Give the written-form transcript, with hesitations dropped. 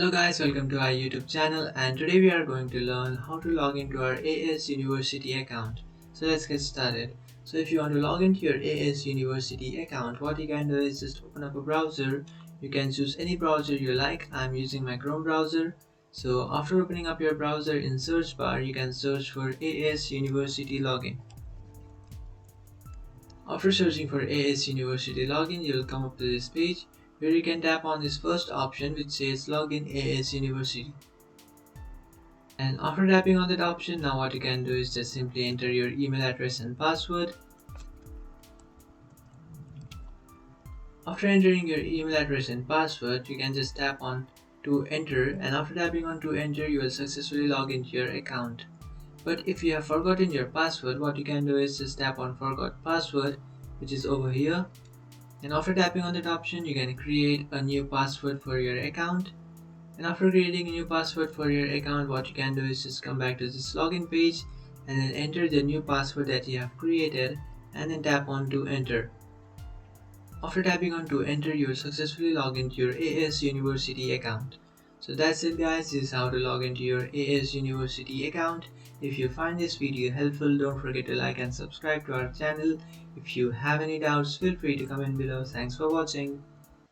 Hello guys, welcome to our YouTube channel, and today we are going to learn how to log into our AS University account. So let's get started. So if you want to log into your AS University account, what you can do is just open up a browser. You can choose any browser you like. I'm using my Chrome browser. So after opening up your browser, in search bar you can search for AS University login. After searching for AS University login, you will come up to this page where you can tap on this first option which says login AS University. And after tapping on that option, now what you can do is just simply enter your email address and password. After entering your email address and password, you can just tap on to enter, and after tapping on to enter, you will successfully log into your account. But if you have forgotten your password, what you can do is just tap on forgot password, which is over here. And after tapping on that option, you can create a new password for your account. And after creating a new password for your account, what you can do is just come back to this login page and then enter the new password that you have created and then tap on to enter. After tapping on to enter, you will successfully log into your AS University account. So that's it guys, this is how to log into your AS University account. If you find this video helpful, don't forget to like and subscribe to our channel. If you have any doubts, feel free to comment below. Thanks for watching.